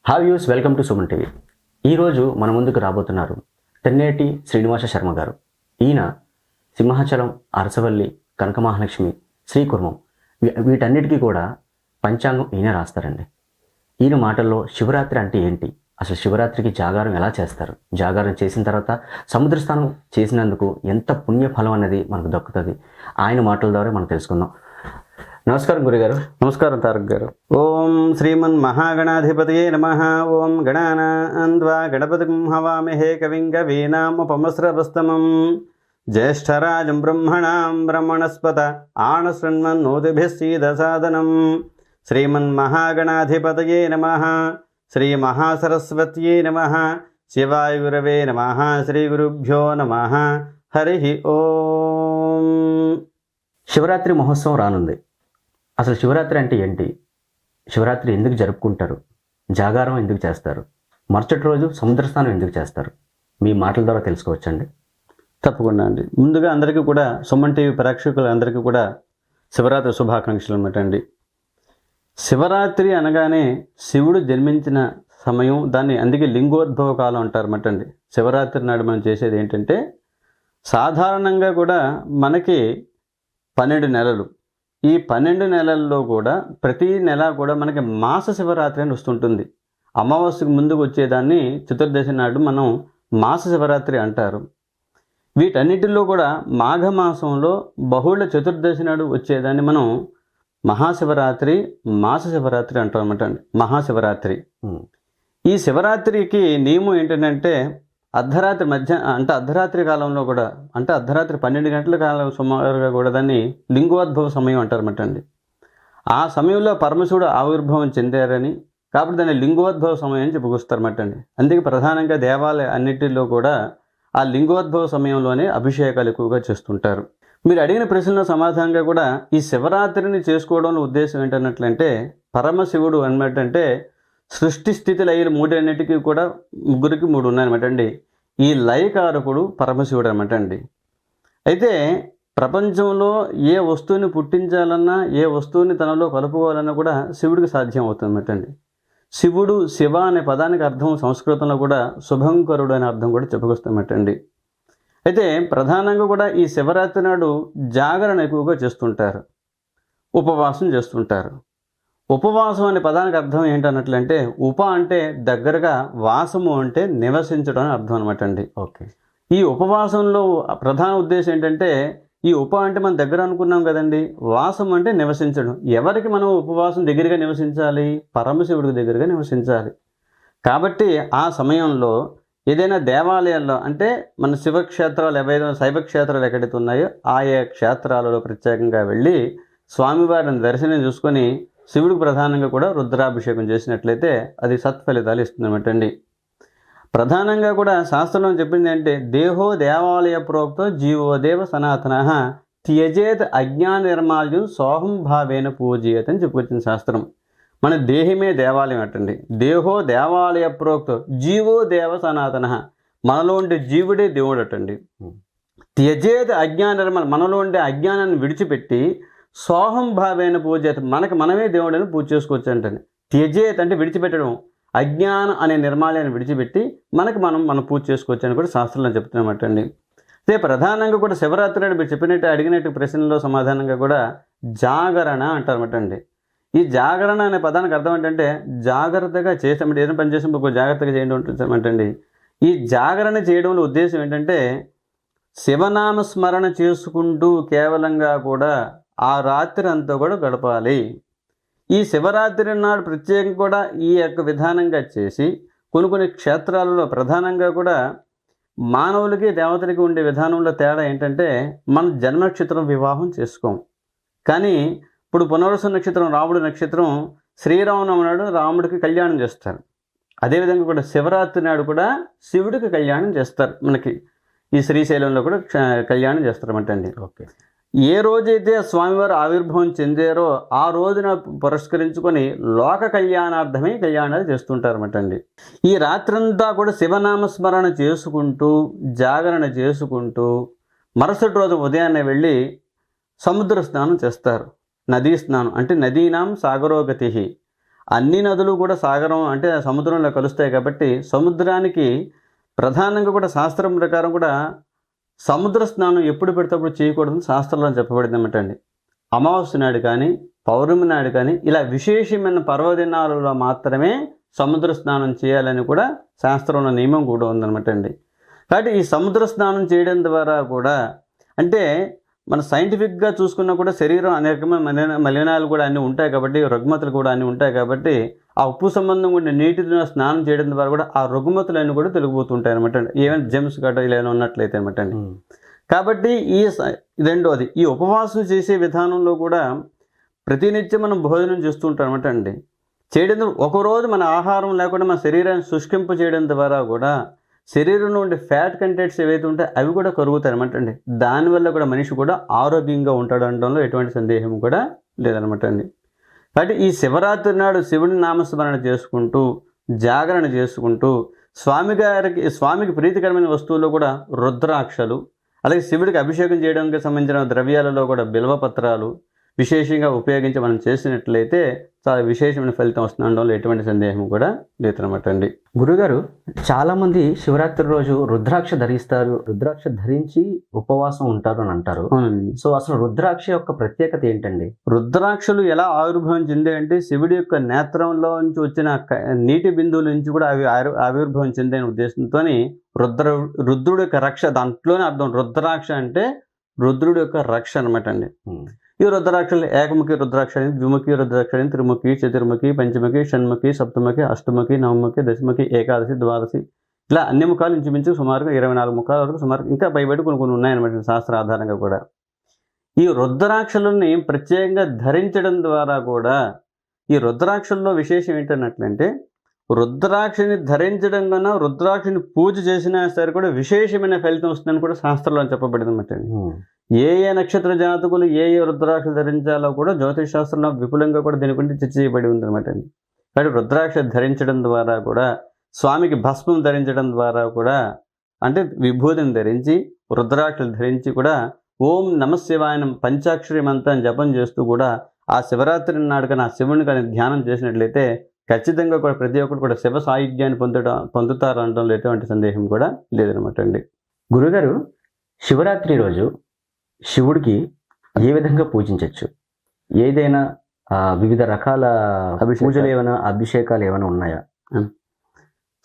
Hi views, welcome to Suman TV. ఈరోజు మన ముందుకు రాబోతున్నారు తెన్నేటి శ్రీనివాస శర్మ గారు. ఈయన సింహాచలం, అరసవల్లి, కనకమహాలక్ష్మి, శ్రీకుర్మం వీటన్నిటికీ కూడా పంచాంగం ఈయన రాస్తారండి. ఈయన మాటల్లో శివరాత్రి అంటే ఏంటి, అసలు శివరాత్రికి జాగారం ఎలా చేస్తారు, జాగారం చేసిన తర్వాత సముద్ర స్నానం చేసినందుకు ఎంత పుణ్యఫలం అనేది మనకు దక్కుతుంది, ఆయన మాటల ద్వారా మనం తెలుసుకుందాం. నమస్కారం గురుగారు. నమస్కారం తారక్ గారు. ఓం శ్రీమన్ మహాగణాధిపతయే నమః. ఓం గణానాన్వా గణపతిం హవామహే కవిం కవీనాముపమస్రవస్తమం జ్యేష్ఠరాజం బ్రహ్మణాం బ్రహ్మణస్పత ఆనశృణ్వన్నోతిభిः సీదసాదనం. శ్రీమన్ మహాగణాధిపతయే నమః. శ్రీ మహాసరస్వత్యై నమః. శివాయ గురవే నమః. శ్రీ గురుభ్యో నమః. హరి ఓం. శివరాత్రి మహోత్సవం రానుంది. అసలు శివరాత్రి అంటే ఏంటి, శివరాత్రి ఎందుకు జరుపుకుంటారు, జాగారం ఎందుకు చేస్తారు, మరుసటి రోజు సముద్ర స్నానం ఎందుకు చేస్తారు, మీ మాటల ద్వారా తెలుసుకోవచ్చండి. తప్పకుండా అండి. ముందుగా అందరికీ కూడా సుమన్ టీవీ ప్రేక్షకులందరికీ కూడా శివరాత్రి శుభాకాంక్షలు అన్నమాట అండి. శివరాత్రి అనగానే శివుడు జన్మించిన సమయం, దాన్ని అందుకే లింగోద్భవ కాలం అంటారన్నమాట అండి. శివరాత్రి నాడు మనం చేసేది ఏంటంటే, సాధారణంగా కూడా మనకి 12 నెలలు, ఈ 12 నెలల్లో కూడా ప్రతి నెల కూడా మనకి మాస శివరాత్రి అని వస్తుంటుంది. అమావాస్యకు ముందుకు వచ్చేదాన్ని చతుర్దశి నాడు మనం మాస శివరాత్రి అంటారు. వీటన్నిటిలో కూడా మాఘమాసంలో బహుళ చతుర్దశి నాడు వచ్చేదాన్ని మనం మహాశివరాత్రి, మాస శివరాత్రి అంటాం అన్నమాట అండి. మహాశివరాత్రి. ఈ శివరాత్రికి నియమం ఏంటంటే, అర్ధరాత్రి అర్ధరాత్రి కాలంలో కూడా, అంటే అర్ధరాత్రి 12 గంటల కాలం సుమారుగా కూడా దాన్ని లింగోద్భవ సమయం అంటారన్నమాట అండి. ఆ సమయంలో పరమశివుడు ఆవిర్భావం చెందారని, కాబట్టి దాన్ని లింగోద్భవ సమయం అని చెప్పుకొస్తారన్నమాట అండి. అందుకే ప్రధానంగా దేవాలయ అన్నిటిలో కూడా ఆ లింగోద్భవ సమయంలోనే అభిషేకాలు ఎక్కువగా చేస్తుంటారు. మీరు అడిగిన ప్రశ్నలో సమాధానంగా కూడా ఈ శివరాత్రిని చేసుకోవడంలో ఉద్దేశం ఏంటన్నట్లంటే, పరమశివుడు అన్నమాట సృష్టి స్థితి లయలు మూడన్నిటికీ కూడా ముగ్గురికి 3 ఉన్నాయన్నమాట అండి. ఈ లయకారకుడు పరమశివుడు అనమాట అండి. అయితే ప్రపంచంలో ఏ వస్తువుని పుట్టించాలన్నా, ఏ వస్తువుని తనలో కలుపుకోవాలన్నా కూడా శివుడికి సాధ్యం అవుతుంది అన్నమాట అండి. శివుడు, శివ అనే పదానికి అర్థం సంస్కృతంలో కూడా శుభంకరుడు అనే అర్థం కూడా చెప్పుకొస్తామట అండి. అయితే ప్రధానంగా కూడా ఈ శివరాత్రి నాడు జాగరణ ఎక్కువగా చేస్తుంటారు, ఉపవాసం చేస్తుంటారు. ఉపవాసం అనే పదానికి అర్థం ఏంటన్నట్లంటే, ఉప అంటే దగ్గరగా, వాసము అంటే నివసించడం అని అర్థం అనమాట అండి. ఓకే. ఈ ఉపవాసంలో ప్రధాన ఉద్దేశం ఏంటంటే, ఈ ఉప అంటే మనం దగ్గర అనుకున్నాం కదండి, వాసం అంటే నివసించడం. ఎవరికి మనం ఉపవాసం దగ్గరగా నివసించాలి? పరమశివుడికి దగ్గరగా నివసించాలి. కాబట్టి ఆ సమయంలో ఏదైనా దేవాలయాల్లో, అంటే మన శివక్షేత్రాలు ఏవైనా శైవక్షేత్రాలు ఎక్కడైతే ఉన్నాయో ఆయా క్షేత్రాలలో ప్రత్యేకంగా వెళ్ళి స్వామివారిని దర్శనం చూసుకొని శివుడికి ప్రధానంగా కూడా రుద్రాభిషేకం చేసినట్లయితే అది సత్ఫలితాలు ఇస్తుందన్నమాట అండి. ప్రధానంగా కూడా శాస్త్రంలో చెప్పింది అంటే, దేహో దేవాలయ ప్రోక్తో జీవోదేవ సనాతన త్యజేత్ అజ్ఞాన నిర్మాల్యం సోహం భావేన పూజయేత్ అని చెప్పుకొచ్చింది శాస్త్రం. మన దేహమే దేవాలయం అటండి. దేహో దేవాలయ ప్రోక్తో జీవో దేవ సనాతన, మనలో ఉండే జీవుడే దేవుడు అటండి. త్యజేత్ అజ్ఞాన నిర్మాల, మనలో ఉండే అజ్ఞానాన్ని విడిచిపెట్టి సోహం భావేన పూజ, మనమే దేవుడని పూజ చేసుకోవచ్చు అంటండి. త్యజేత్ అంటే విడిచిపెట్టడం, అజ్ఞానం అనే నిర్మాల్యాన్ని విడిచిపెట్టి మనం పూజ చేసుకోవచ్చు అని కూడా శాస్త్రంలో చెప్తున్నమాట అండి. అదే ప్రధానంగా కూడా శివరాత్రి నాడు మీరు చెప్పినట్టు అడిగినట్టు ప్రశ్నలో సమాధానంగా కూడా జాగరణ అంటారన్నమాట అండి. ఈ జాగరణ అనే పదానికి అర్థం ఏంటంటే, జాగ్రత్తగా చేసామంటే, ఏదైనా పని చేసినప్పుడు జాగ్రత్తగా చేయండి ఉంటుందంటండి. ఈ జాగరణ చేయడంలో ఉద్దేశం ఏంటంటే, శివనామ స్మరణ చేసుకుంటూ కేవలంగా కూడా ఆ రాత్రి అంతా కూడా గడపాలి. ఈ శివరాత్రి నాడు ప్రత్యేకంగా కూడా ఈ యొక్క విధానంగా చేసి కొన్ని క్షేత్రాలలో ప్రధానంగా కూడా మానవులకి దేవతలకి ఉండే విధానంలో తేడా ఏంటంటే, మన జన్మ నక్షత్రం వివాహం చేసుకోం. కానీ ఇప్పుడు పునర్వసు నక్షత్రం, రాముడి నక్షత్రం, శ్రీరామనవమి నాడు రాముడికి కళ్యాణం చేస్తారు. అదేవిధంగా కూడా శివరాత్రి నాడు కూడా శివుడికి కళ్యాణం చేస్తారు. మనకి ఈ శ్రీశైలంలో కూడా కళ్యాణం చేస్తారన్నమాట అండి. ఓకే. ఏ రోజైతే స్వామివారు ఆవిర్భావం చెందారో ఆ రోజున పురస్కరించుకొని లోక కళ్యాణార్థమై కళ్యాణాలు చేస్తుంటారన్నమాట అండి. ఈ రాత్రంతా కూడా శివనామస్మరణ చేసుకుంటూ, జాగరణ చేసుకుంటూ మరుసటి రోజు ఉదయాన్నే వెళ్ళి సముద్ర స్నానం చేస్తారు. నదీ స్నానం అంటే నదీనాం సాగరోగతి. అన్ని నదులు కూడా సాగరం అంటే సముద్రంలో కలుస్తాయి కాబట్టి సముద్రానికి ప్రధానంగా కూడా శాస్త్రం ప్రకారం కూడా సముద్ర స్నానం ఎప్పుడు పెడితేప్పుడు చేయకూడదని శాస్త్రంలో చెప్పబడింది అన్నమాట. అమావాస్య నాడు కానీ పౌర్ణమి నాడు కానీ ఇలా విశేషమైన పర్వదినాలలో మాత్రమే సముద్ర స్నానం చేయాలని కూడా శాస్త్రంలో నియమం కూడా ఉందన్నమాట అండి. కాబట్టి ఈ సముద్ర స్నానం చేయడం ద్వారా కూడా అంటే మన సైంటిఫిక్గా చూసుకున్నా కూడా శరీరం అనేకమైన మలినాలు కూడా అన్నీ ఉంటాయి కాబట్టి రుగ్మతలు కూడా అన్నీ ఉంటాయి కాబట్టి ఆ ఉప్పు సంబంధం కూడా నీటితో స్నానం చేయడం ద్వారా కూడా ఆ రుగ్మతలు అన్నీ కూడా తొలగిపోతుంటాయి అనమాట. ఏమైనా జెమ్స్ గట్రా ఇలా ఏమైనా ఉన్నట్లయితే అనమాట అండి. కాబట్టి రెండోది ఈ ఉపవాసం చేసే విధానంలో కూడా ప్రతినిత్యం మనం భోజనం చేస్తూ ఉంటాం అనమాట అండి. చేయడం ఒకరోజు మన ఆహారం లేకుండా మన శరీరాన్ని శుష్కింప చేయడం ద్వారా కూడా శరీరంలో ఉండే ఫ్యాట్ కంటెంట్స్ ఏవైతే ఉంటాయో అవి కూడా కరుగుతాయి అనమాట అండి. దానివల్ల కూడా మనిషి కూడా ఆరోగ్యంగా ఉంటాడు అనడంలో ఎటువంటి సందేహం కూడా లేదనమాట అండి. కాబట్టి ఈ శివరాత్రి నాడు శివుని నామస్మరణ చేసుకుంటూ జాగరణ చేసుకుంటూ స్వామికి ప్రీతికరమైన వస్తువుల్లో కూడా రుద్రాక్షలు, అలాగే శివుడికి అభిషేకం చేయడానికి సంబంధించిన ద్రవ్యాలలో కూడా బిల్వపత్రాలు విశేషంగా ఉపయోగించి మనం చేసినట్లయితే చాలా విశేషమైన ఫలితం వస్తుండడంలో ఎటువంటి సందేహం కూడా లేదనమాట అండి. గురుగారు, చాలామంది శివరాత్రి రోజు రుద్రాక్ష ధరిస్తారు, రుద్రాక్ష ధరించి ఉపవాసం ఉంటారు అని అంటారు. అవునండి. సో అసలు రుద్రాక్ష యొక్క ప్రత్యేకత ఏంటండి? రుద్రాక్షలు ఎలా ఆవిర్భావం చెందాయి అంటే శివుడి యొక్క నేత్రంలో నుంచి వచ్చిన నీటి బిందువుల నుంచి కూడా అవి ఆవిర్భావం చెందిన ఉద్దేశంతో రుద్రుడి యొక్క రక్ష, దాంట్లోనే అర్థం. రుద్రాక్ష అంటే రుద్రుడి యొక్క రక్ష అనమాట అండి. ఈ రుద్రాక్షలు ఏకముఖి రుద్రాక్ష అని, ద్విముఖి రుద్రాక్ష అని, త్రిముఖి, చతుర్ముఖి, పంచముఖి, షణ్ముఖి, సప్తముఖి, అష్టముఖి, నవముఖి, దశముఖి, ఏకాదశి, ద్వాదశి ఇలా అన్ని ముఖాలు ఇంచుమించు సుమారుగా 24 ముఖాల వరకు సుమారు ఇంకా పైబడి కొన్ని ఉన్నాయన్నమాట శాస్త్ర ఆధారంగా కూడా. ఈ రుద్రాక్షలని ప్రత్యేకంగా ధరించడం ద్వారా కూడా ఈ రుద్రాక్షల్లో విశేషం ఏంటన్నట్లంటే రుద్రాక్షని ధరించడం కన్నా రుద్రాక్షని పూజ చేసినా సరే కూడా విశేషమైన ఫలితం వస్తుందని కూడా శాస్త్రంలో చెప్పబడింది అన్నమాట. ఏ నక్షత్ర జాతకులు ఏ రుద్రాక్ష ధరించాలో కూడా జ్యోతిష్ శాస్త్రంలో విపులంగా కూడా దీని గురించి చర్చ చేయబడి ఉందన్నమాట. కాబట్టి రుద్రాక్ష ధరించడం ద్వారా కూడా స్వామికి భస్మం ధరించడం ద్వారా కూడా అంటే విభూతిని ధరించి రుద్రాక్షలు ధరించి కూడా ఓం నమశివాయ పంచాక్షరి మంత్రం జపం చేస్తూ కూడా ఆ శివరాత్రి నాడు కానీ ఆ శివుని కానీ ధ్యానం చేసినట్లయితే ఖచ్చితంగా కూడా ప్రతి ఒక్కరు కూడా శివ సాయుధ్యాన్ని పొందుతారు అనడంలో ఎటువంటి సందేహం కూడా లేదనమాట అండి. గురుగారు, శివరాత్రి రోజు శివుడికి ఏ విధంగా పూజించవచ్చు? ఏదైనా వివిధ రకాల పూజలు ఏమైనా అభిషేకాలు ఏమైనా ఉన్నాయా?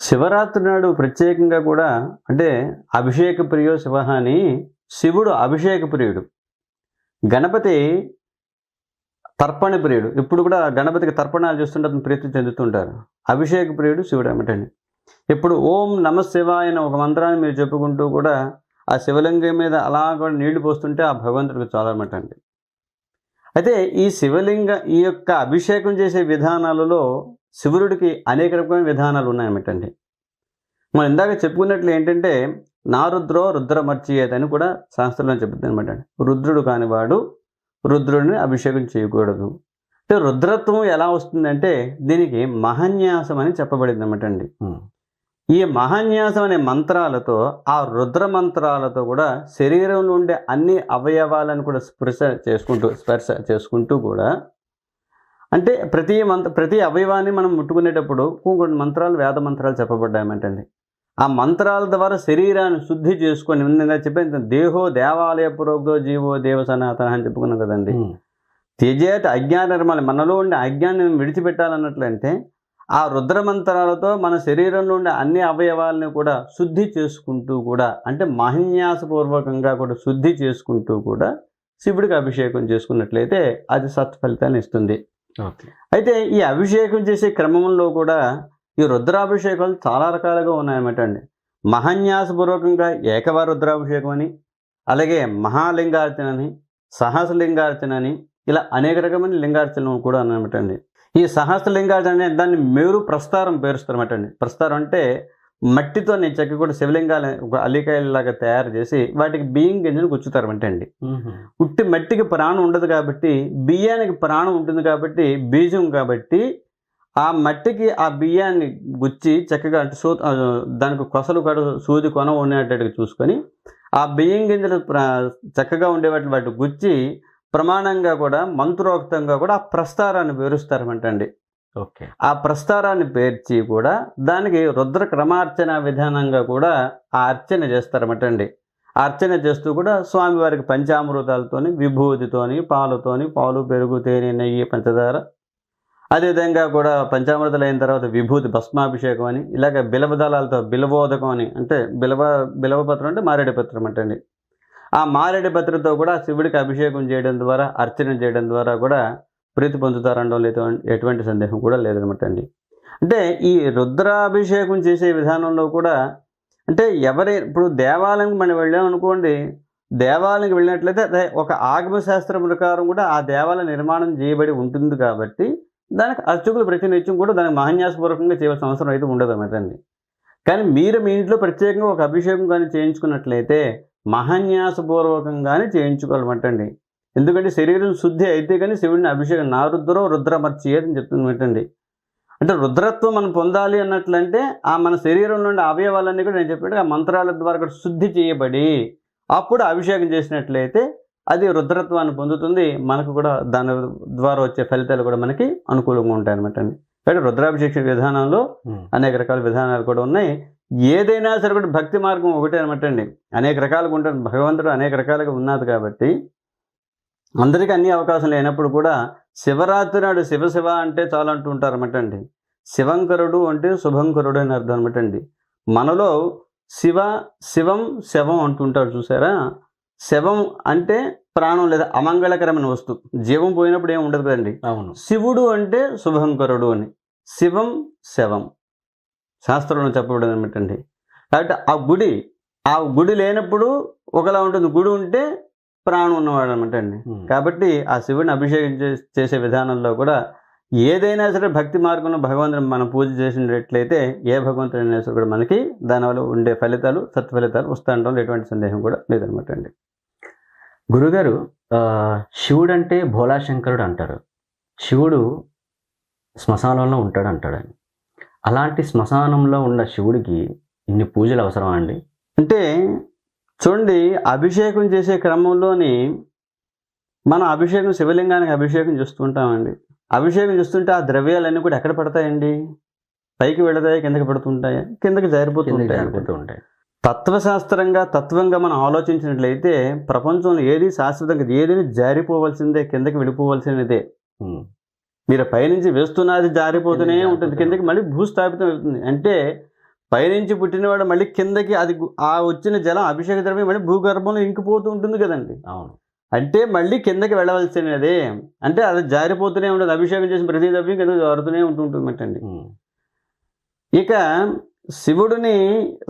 శివరాత్రి నాడు ప్రత్యేకంగా కూడా అంటే అభిషేక ప్రియో శివ అని, శివుడు అభిషేక ప్రియుడు, గణపతి తర్పణ ప్రియుడు. ఇప్పుడు కూడా గణపతికి తర్పణాలు చేస్తుంటే అతను ప్రీతి చెందుతుంటారు. అభిషేక ప్రియుడు శివుడు అన్నమాటండి. ఇప్పుడు ఓం నమ శివాయ అనే ఒక మంత్రాన్ని మీరు చెప్పుకుంటూ కూడా ఆ శివలింగం మీద అలా కూడా నీళ్లు పోస్తుంటే ఆ భగవంతుడికి చాలా అన్నమాట అండి. అయితే ఈ యొక్క అభిషేకం చేసే విధానాలలో శివుడికి అనేక రకమైన విధానాలు ఉన్నాయన్నమాటండి. మనం ఇందాక చెప్పుకున్నట్లు ఏంటంటే నా రుద్రో రుద్రమర్చియేది అని కూడా శాస్త్రంలో చెబుతుంది అనమాట. రుద్రుడు కానివాడు రుద్రుడిని అభిషేకం చేయకూడదు. అంటే రుద్రత్వం ఎలా వస్తుందంటే దీనికి మహాన్యాసం అని చెప్పబడింది అన్నమాట అండి. ఈ మహాన్యాసం అనే మంత్రాలతో ఆ రుద్ర మంత్రాలతో కూడా శరీరంలో ఉండే అన్ని అవయవాలను కూడా స్పర్శ చేసుకుంటూ కూడా అంటే ప్రతి అవయవాన్ని మనం ముట్టుకునేటప్పుడు కొన్ని మంత్రాలు వేద మంత్రాలు చెప్పబడ్డాయన్నమాటండి. ఆ మంత్రాల ద్వారా శరీరాన్ని శుద్ధి చేసుకొని ముందుగా చెప్పేది దేహో దేవాలయ పురోగో జీవో దేవ సనాతన అని చెప్పుకున్నాం కదండి. త్యజేత అజ్ఞాన నిర్మాణం, మనలో ఉండే అజ్ఞానం విడిచిపెట్టాలన్నట్లంటే ఆ రుద్రమంత్రాలతో మన శరీరంలో ఉండే అన్ని అవయవాలను కూడా శుద్ధి చేసుకుంటూ కూడా అంటే మహాన్యాసపూర్వకంగా కూడా శుద్ధి చేసుకుంటూ కూడా శివుడికి అభిషేకం చేసుకున్నట్లయితే అది సత్ఫలితాన్ని ఇస్తుంది. అయితే ఈ అభిషేకం చేసే క్రమంలో కూడా ఈ రుద్రాభిషేకాలు చాలా రకాలుగా ఉన్నాయన్నమాట అండి. మహాన్యాసపూర్వకంగా ఏకవార రుద్రాభిషేకం అని, అలాగే మహాలింగార్చన అని, సహస్రలింగార్చన అని ఇలా అనేక రకమైన లింగార్చన కూడా ఉన్నాయన్నమాట అండి. ఈ సహస్రలింగార్చన అనే దాన్ని మేరు ప్రస్తారం పేరుస్తారన్నమాట అండి. ప్రస్తారం అంటే మట్టితో నేను చెక్క కూడా శివలింగాలు అల్లికాయలాగా తయారు చేసి వాటికి బియ్యం గింజను గుచ్చుతారన్నమాట అండి. ఉట్టి మట్టికి ప్రాణం ఉండదు కాబట్టి బియ్యానికి ప్రాణం ఉంటుంది కాబట్టి బీజం కాబట్టి ఆ మట్టికి ఆ బియ్యాన్ని గుచ్చి చక్కగా అంటే దానికి కొసలు కడు సూది కొన ఉండేటట్టుగా చూసుకొని ఆ బియ్యం గింజలు చక్కగా వాటి గుచ్చి ప్రమాణంగా కూడా మంత్రోక్తంగా కూడా ఆ ప్రస్తారాన్ని వివరిస్తారన్నమాట అండి. ఓకే. ఆ ప్రస్తారాన్ని పేర్చి కూడా దానికి రుద్ర క్రమార్చన విధానంగా కూడా ఆ అర్చన చేస్తారన్నమాట అండి. ఆ అర్చన చేస్తూ కూడా స్వామివారికి పంచామృతాలతోని, విభూతితోని, పాలుతోని, పాలు, పెరుగు, తేనె, నెయ్యి, పంచదార, అదేవిధంగా కూడా పంచామృతాలు అయిన తర్వాత విభూతి భస్మాభిషేకం అని, ఇలాగ బిలవదళాలతో బిలవోదకం అని, అంటే బిలవపత్రం అంటే మారేడు పత్రం అంటండి. ఆ మారేడు పత్రంతో కూడా శివుడికి అభిషేకం చేయడం ద్వారా, అర్చన చేయడం ద్వారా కూడా ప్రీతి పొందుతారనడం ఎటువంటి సందేహం కూడా లేదనమాట అండి. అంటే ఈ రుద్రాభిషేకం చేసే విధానంలో కూడా అంటే ఇప్పుడు దేవాలయం మనం వెళ్ళామనుకోండి, దేవాలయంకి వెళ్ళినట్లయితే అదే ఒక ఆగమ శాస్త్రం ప్రకారం కూడా ఆ దేవాలయం నిర్మాణం చేయబడి ఉంటుంది కాబట్టి దానికి అర్చకులు ప్రతినిత్యం కూడా దానికి మహాన్యాసపూర్వకంగా చేయవలసిన అవసరం అయితే ఉండదు అన్నమాట అండి. కానీ మీరు మీ ఇంట్లో ప్రత్యేకంగా ఒక అభిషేకం కానీ చేయించుకున్నట్లయితే మహాన్యాసపూర్వకంగానే చేయించుకోవాలన్నమాట అండి. ఎందుకంటే శరీరం శుద్ధి అయితే కానీ శివుడిని అభిషేకం నా రుద్రో రుద్రమర్చియేది అని చెప్తుందన్నమాట. అంటే రుద్రత్వం మనం పొందాలి అన్నట్లంటే ఆ మన శరీరం నుండి అవయవాలన్నీ కూడా నేను చెప్పినట్టు ఆ మంత్రాల ద్వారా కూడా శుద్ధి చేయబడి అప్పుడు అభిషేకం చేసినట్లయితే అది రుద్రత్వాన్ని పొందుతుంది. మనకు కూడా దాని ద్వారా వచ్చే ఫలితాలు కూడా మనకి అనుకూలంగా ఉంటాయి అనమాట అండి. కాబట్టి రుద్రాభిషేక విధానంలో అనేక రకాల విధానాలు కూడా ఉన్నాయి. ఏదైనా సరే కూడా భక్తి మార్గం ఒకటే అనమాట అండి. అనేక రకాలుగా ఉంటుంది. భగవంతుడు అనేక రకాలుగా ఉన్నది కాబట్టి అందరికీ అన్ని అవకాశం లేనప్పుడు కూడా శివరాత్రి నాడు శివ శివ అంటే చాలా అంటూ ఉంటారు అనమాట అండి. శివంకరుడు అంటే శుభంకరుడు అని అర్థం అనమాట అండి. మనలో శివ శివం శవం అంటుంటారు చూసారా. శవం అంటే ప్రాణం లేదా అమంగళకరమైన వస్తువు, జీవం పోయినప్పుడు ఏమి ఉండదు కదండి. అవును. శివుడు అంటే శుభంకరుడు అని, శివం శవం శాస్త్రంలో చెప్పబడింది అనమాట అండి. కాబట్టి ఆ గుడి లేనప్పుడు ఒకలా ఉంటుంది, గుడి ఉంటే ప్రాణం ఉన్నవాడు అనమాట అండి. కాబట్టి ఆ శివుడిని అభిషేకం చేసే విధానంలో కూడా ఏదైనా సరే భక్తి మార్గంలో భగవంతుని మనం పూజ చేసినట్లయితే ఏ భగవంతుడైనా సరే కూడా మనకి దానివల్ల ఉండే ఫలితాలు సత్ఫలితాలు వస్తాయంటే ఎటువంటి సందేహం కూడా లేదనమాట అండి. గురుగారు, శివుడు అంటే భోళాశంకరుడు అంటారు. శివుడు శ్మశానంలో ఉంటాడు అంటాడు. అలాంటి శ్మశానంలో ఉన్న శివుడికి ఇన్ని పూజలు అవసరమా అండి? అంటే చూడండి, అభిషేకం చేసే క్రమంలోని మనం అభిషేకం శివలింగానికి అభిషేకం చేస్తుంటామండి. అభిషేకం చేస్తుంటే ఆ ద్రవ్యాలన్నీ కూడా ఎక్కడ పడతాయండి? పైకి వెళతాయి, కిందకి పడుతుంటాయా? కిందకి జారిపోతూ ఉంటాయి. తత్వశాస్త్రంగా తత్వంగా మనం ఆలోచించినట్లయితే ప్రపంచంలో ఏది శాశ్వతంగా ఏదైనా జారిపోవలసిందే, కిందకి వెళ్ళిపోవలసినదే. మీరు పైనుంచి వేస్తున్నది జారిపోతూనే ఉంటుంది, కిందకి మళ్ళీ భూస్థాపితం అవుతుంది. అంటే పైనుంచి పుట్టినవాడు మళ్ళీ కిందకి అది ఆ వచ్చిన జలం అభిషేక ద్రవ్యం మళ్ళీ భూగర్భంలో ఇంకిపోతూ ఉంటుంది కదండి. అవును. అంటే మళ్ళీ కిందకి వెళ్ళవలసినదే. అంటే అది జారిపోతూనే ఉంటుంది. అభిషేకం చేసిన ప్రతి ద్రవ్యం కిందకి జారుతూనే ఉంటుంటుందండి. ఇక శివుడిని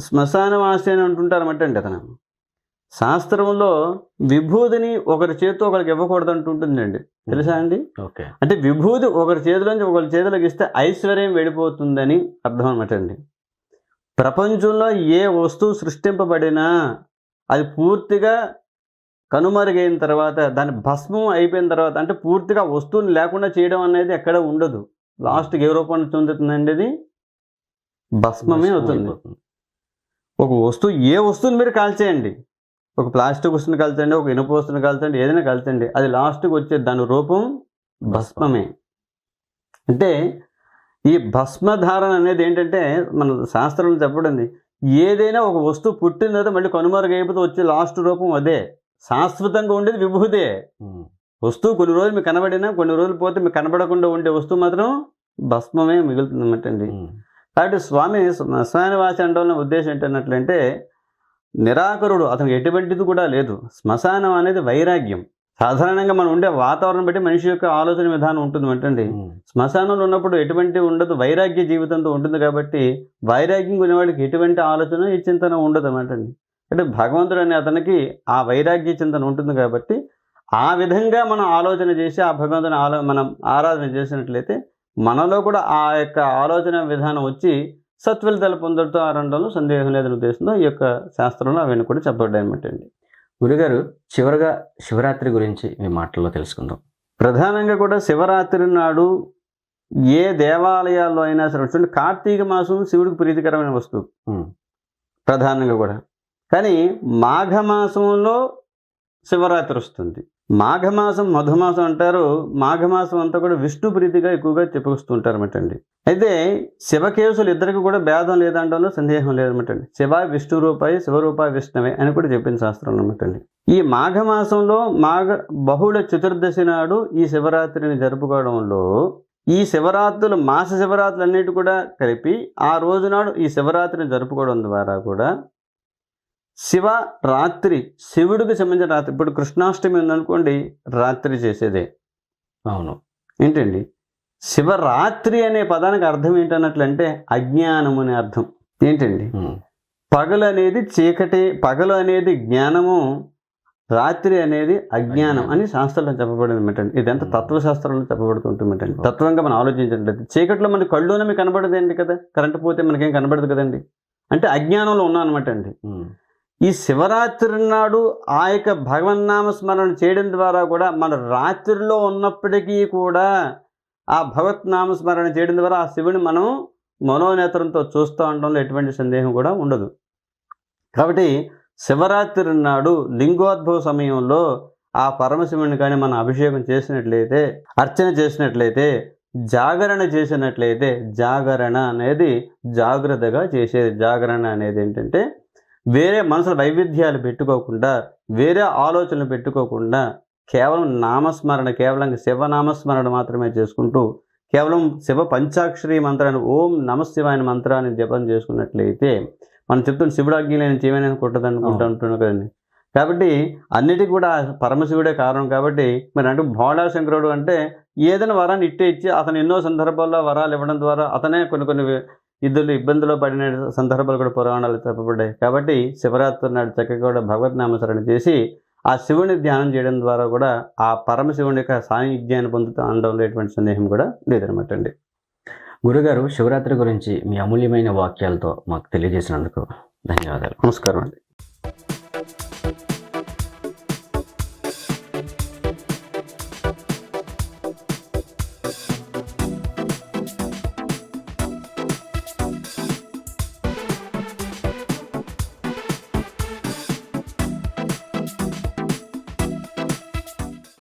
శ్మశానవాసి అని అంటుంటారన్నమాట అండి. అతను శాస్త్రంలో విభూతిని ఒకరి చేతితో ఒకరికి ఇవ్వకూడదు అంటుంటుందండి. తెలుసా అండి? ఓకే. అంటే విభూతి ఒకరి చేతిలోంచి ఒకరి చేతిలోకి ఇస్తే ఐశ్వర్యం వెళ్ళిపోతుందని అర్థం అన్నమాట అండి. ప్రపంచంలో ఏ వస్తువు సృష్టింపబడినా అది పూర్తిగా కనుమరుగైన తర్వాత దాని భస్మం అయిపోయిన తర్వాత, అంటే పూర్తిగా వస్తువుని లేకుండా చేయడం అనేది ఎక్కడ ఉండదు. లాస్ట్కి ఏ రూపాన్ని చెందుతుందండి? అది భస్మమే అవుతుంది. ఒక వస్తువు, ఏ వస్తువుని మీరు కాల్చేయండి, ఒక ప్లాస్టిక్ వస్తువుని కాల్చండి, ఒక ఇనుప వస్తువుని కాల్చండి, ఏదైనా కాల్చండి, అది లాస్ట్కి వచ్చే దాని రూపం భస్మమే. అంటే ఈ భస్మధారణ అనేది ఏంటంటే మన శాస్త్రంలో చెప్పబడింది. ఏదైనా ఒక వస్తువు పుట్టిన తర్వాత మళ్ళీ కనుమరుగైపోతే వచ్చే లాస్ట్ రూపం అదే. శాశ్వతంగా ఉండేది విభూదే. వస్తువు కొన్ని రోజులు మీకు కనబడినా కొన్ని రోజులు పోతే మీకు కనబడకుండా ఉండే వస్తువు మాత్రం భస్మమే మిగులుతుంది అన్నమాట అండి. కాబట్టి స్వామి శ్మశానవాసి అంటే ఉద్దేశం ఏంటన్నట్లంటే నిరాకరుడు, అతనికి ఎటువంటిది కూడా లేదు. శ్మశానం అనేది వైరాగ్యం. సాధారణంగా మనం ఉండే వాతావరణం బట్టి మనిషి యొక్క ఆలోచన విధానం ఉంటుంది అంటండి. శ్మశానంలో ఉన్నప్పుడు ఎటువంటి ఉండదు, వైరాగ్య జీవితంతో ఉంటుంది. కాబట్టి వైరాగ్యం కొనేవాడికి ఎటువంటి ఆలోచన ఈ చింతన ఉండదు అన్నమాటండి. అంటే భగవంతుడు అనే అతనికి ఆ వైరాగ్య చింతన ఉంటుంది కాబట్టి ఆ విధంగా మనం ఆలోచన చేసి ఆ భగవంతుని మనం ఆరాధన చేసినట్లయితే మనలో కూడా ఆ యొక్క ఆలోచన విధానం వచ్చి సత్ఫలితాలు పొందడంతో ఆరంభంలో సందేహం లేదని ఉద్దేశంతో ఈ యొక్క శాస్త్రంలో అవన్నీ కూడా చెప్పబడ్డాయి అన్నమాట అండి. గురుగారు, చివరిగా శివరాత్రి గురించి మీ మాటల్లో తెలుసుకుందాం. ప్రధానంగా కూడా శివరాత్రి నాడు ఏ దేవాలయాల్లో అయినా సరే చూడండి, కార్తీక మాసం శివుడికి ప్రీతికరమైన వస్తువు ప్రధానంగా కూడా. కానీ మాఘమాసంలో శివరాత్రి వస్తుంది. మాఘమాసం మధుమాసం అంటారు. మాఘమాసం అంతా కూడా విష్ణు ప్రీతిగా ఎక్కువగా చెప్పుకొస్తుంటారన్నమాట అండి. అయితే శివకేశులు ఇద్దరికి కూడా భేదం లేదంటంలో సందేహం లేదన్నమాట అండి. శివ విష్ణు రూపాయి శివరూపాయి విష్ణువే అని కూడా చెప్పింది శాస్త్రం అనమాట అండి. ఈ మాఘమాసంలో బహుళ చతుర్దశి నాడు ఈ శివరాత్రిని జరుపుకోవడంలో ఈ శివరాత్రులు మాస శివరాత్రులు అన్నిటి కూడా కలిపి ఆ రోజు నాడు ఈ శివరాత్రిని జరుపుకోవడం ద్వారా కూడా శివరాత్రి, శివుడికి సంబంధించిన రాత్రి. ఇప్పుడు కృష్ణాష్టమి ఉందనుకోండి, రాత్రి చేసేదే. అవును. ఏంటండి శివరాత్రి అనే పదానికి అర్థం ఏంటన్నట్లంటే అజ్ఞానము అనే అర్థం. ఏంటండి పగలు అనేది చీకటి, పగలు అనేది జ్ఞానము, రాత్రి అనేది అజ్ఞానం అని శాస్త్రంలో చెప్పబడింది అనమాట. ఇదంతా తత్వశాస్త్రంలో చెప్పబడుతుంటుందండి. తత్వంగా మనం ఆలోచించినట్లయితే చీకట్లో మనకి కళ్ళున మీకు కనబడదండి కదా, కరెంటు పోతే మనకేం కనబడదు కదండి, అంటే అజ్ఞానంలో ఉన్నాం అనమాట అండి. ఈ శివరాత్రి నాడు ఆ యొక్క భగవన్నామ స్మరణ చేయడం ద్వారా కూడా మన రాత్రిలో ఉన్నప్పటికీ కూడా ఆ భగవత్నామ స్మరణ చేయడం ద్వారా ఆ శివుని మనం మనోనేత్రంతో చూస్తూ ఉండడంలో ఎటువంటి సందేహం కూడా ఉండదు. కాబట్టి శివరాత్రి నాడు లింగోద్భవ సమయంలో ఆ పరమశివుని కానీ మనం అభిషేకం చేసినట్లయితే, అర్చన చేసినట్లయితే, జాగరణ చేసినట్లయితే, జాగరణ అనేది జాగ్రత్తగా చేసేది. జాగరణ అనేది ఏంటంటే వేరే మనసుల వైవిధ్యాలు పెట్టుకోకుండా, వేరే ఆలోచనలు పెట్టుకోకుండా కేవలం నామస్మరణ, కేవలం శివనామస్మరణ మాత్రమే చేసుకుంటూ కేవలం శివ పంచాక్షరి మంత్రాన్ని ఓం నమశివాయ మంత్రాన్ని జపం చేసుకున్నట్లయితే మనం చెప్తున్న శివుడు ఆజ్ఞలేని చేయమని కొట్టదు అనుకుంటున్నాం కదండి. కాబట్టి అన్నిటికీ కూడా పరమశివుడే కారణం. కాబట్టి మరి అంటే భోళా శంకరుడు అంటే ఏదైనా వరాన్ని ఇట్టే ఇచ్చి అతను ఎన్నో సందర్భాల్లో వరాలు ఇవ్వడం ద్వారా అతనే కొన్ని ఇబ్బందులు పడిన సందర్భాలు కూడా పురాణాలు చెప్పబడ్డాయి. కాబట్టి శివరాత్రి నాడు చక్కగా కూడా భగవద్నామస్మరణ చేసి ఆ శివుని ధ్యానం చేయడం ద్వారా కూడా ఆ పరమశివుని యొక్క సాన్నిధ్యాన్ని పొందుతూ అనడంలో ఎటువంటి సందేహం కూడా లేదనమాట అండి. గురుగారు, శివరాత్రి గురించి మీ అమూల్యమైన వాక్యాలతో మాకు తెలియజేసినందుకు ధన్యవాదాలు. నమస్కారం అండి.